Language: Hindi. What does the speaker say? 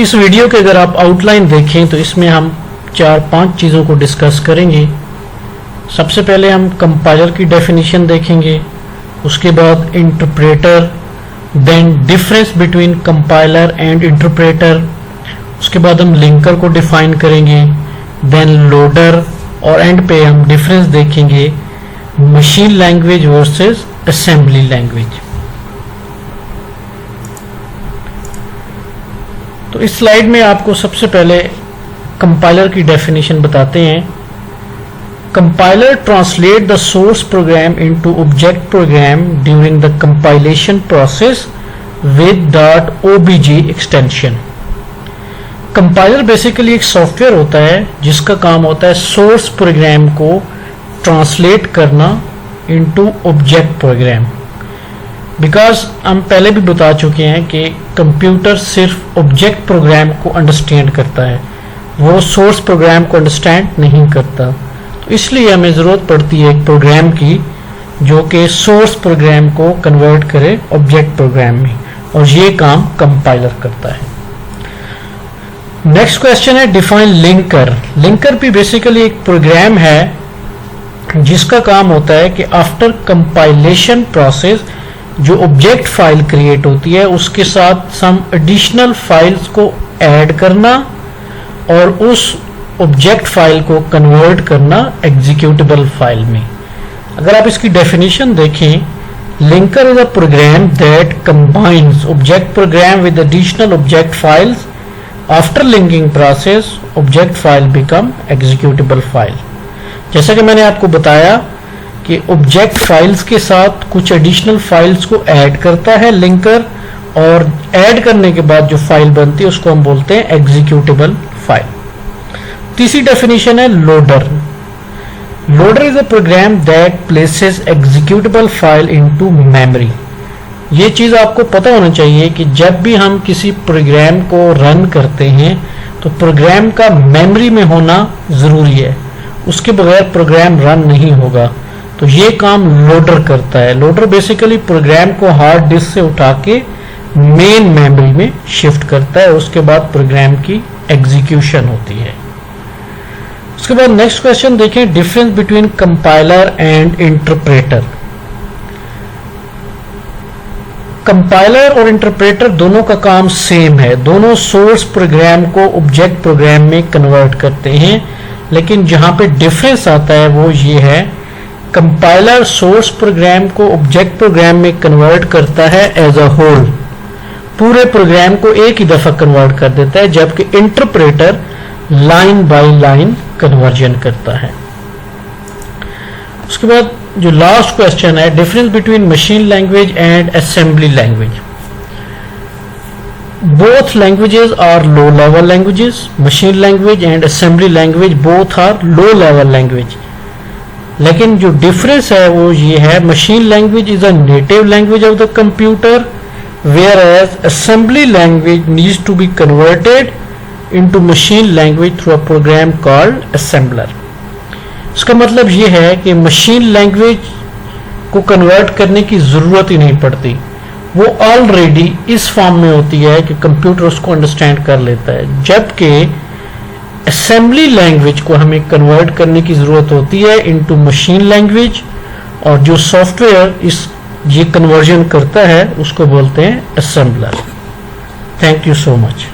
इस वीडियो के अगर आप आउटलाइन देखें तो इसमें हम 4-5 चीज़ों को डिस्कस करेंगे। सबसे पहले हम कंपाइलर की डेफिनेशन देखेंगे, उसके बाद interpreter, then difference between compiler and interpreter, उसके बाद हम लिंकर को डिफाइन करेंगे, देन लोडर, और एंड पे हम डिफरेंस देखेंगे machine language versus assembly language. तो इस स्लाइड में आपको सबसे पहले कंपाइलर की डेफिनेशन बताते हैं। Compiler translate the source program into object program during the compilation process with .obj extension. Compiler basically एक सॉफ्टवेयर होता है जिसका काम होता है सोर्स प्रोग्राम को ट्रांसलेट करना इनटू ऑब्जेक्ट प्रोग्राम। बिकॉज हम पहले भी बता चुके हैं कि कंप्यूटर सिर्फ ऑब्जेक्ट प्रोग्राम को अंडरस्टैंड करता है, वो सोर्स प्रोग्राम को अंडरस्टैंड नहीं करता। तो इसलिए हमें ज़रूरत पड़ती है एक प्रोग्राम की जो कि सोर्स प्रोग्राम को कन्वर्ट करे ऑब्जेक्ट प्रोग्राम में, और ये काम कंपाइलर करता है। नेक्स्ट क्वेश्चन है डिफाइन लिंकर। लिंकर भी बेसिकली एक प्रोग्राम है जिसका काम होता है कि आफ्टर कंपाइलेशन प्रोसेस जो ऑब्जेक्ट फाइल क्रिएट होती है उसके साथ सम एडिशनल फाइल्स को ऐड करना और उस ऑब्जेक्ट फाइल को कन्वर्ट करना एग्जीक्यूटेबल फाइल में। अगर आप इसकी डेफिनेशन देखें, linker is a program that combines object program with additional object files. After linking process object file become executable file. जैसा कि मैंने आपको बताया कि ऑब्जेक्ट फाइल्स के साथ कुछ एडिशनल फाइल्स को ऐड करता है लिंकर, और ऐड करने के बाद जो फाइल बनती है उसको हम बोलते हैं एग्जीक्यूटेबल फाइल। तीसरी डेफिनेशन है loader. Loader is a program that places executable file into memory. ये चीज आपको पता होना चाहिए कि जब भी हम किसी प्रोग्राम को रन करते हैं तो प्रोग्राम का मेमोरी में होना जरूरी है, उसके बगैर प्रोग्राम रन नहीं होगा। तो ये काम लोडर करता है। लोडर बेसिकली प्रोग्राम को हार्ड डिस्क से उठा के मेन मेमोरी में शिफ्ट करता है, उसके बाद प्रोग्राम की एग्जीक्यूशन होती है। उसके बाद नेक्स्ट क्वेश्चन देखें, difference between compiler and interpreter. Compiler और इंटरप्रेटर दोनों का काम सेम है, दोनों सोर्स प्रोग्राम को ऑब्जेक्ट प्रोग्राम में कन्वर्ट करते हैं, लेकिन जहां पे डिफरेंस आता है वो ये है, कंपाइलर सोर्स प्रोग्राम को ऑब्जेक्ट प्रोग्राम में कन्वर्ट करता है एज अ होल, पूरे प्रोग्राम को एक ही दफा कन्वर्ट कर देता है, जबकि interpreter line by line conversion करता है। उसके बाद जो लास्ट क्वेश्चन है, difference between machine language and assembly language. Both languages are low level languages. Machine language and assembly language both are low level language. लेकिन जो डिफरेंस है वो ये है, machine language is a native language of the computer, whereas assembly language needs to be converted into machine language through a program called assembler. इसका मतलब ये है कि मशीन लैंग्वेज को कन्वर्ट करने की जरूरत ही नहीं पड़ती, वो ऑलरेडी इस फॉर्म में होती है कि कंप्यूटर उसको अंडरस्टैंड कर लेता है, जबकि असेंबली लैंग्वेज को हमें कन्वर्ट करने की जरूरत होती है इनटू मशीन लैंग्वेज, और जो सॉफ्टवेयर ये कन्वर्जन करता है उसको बोलते हैं assembler. Thank you so much.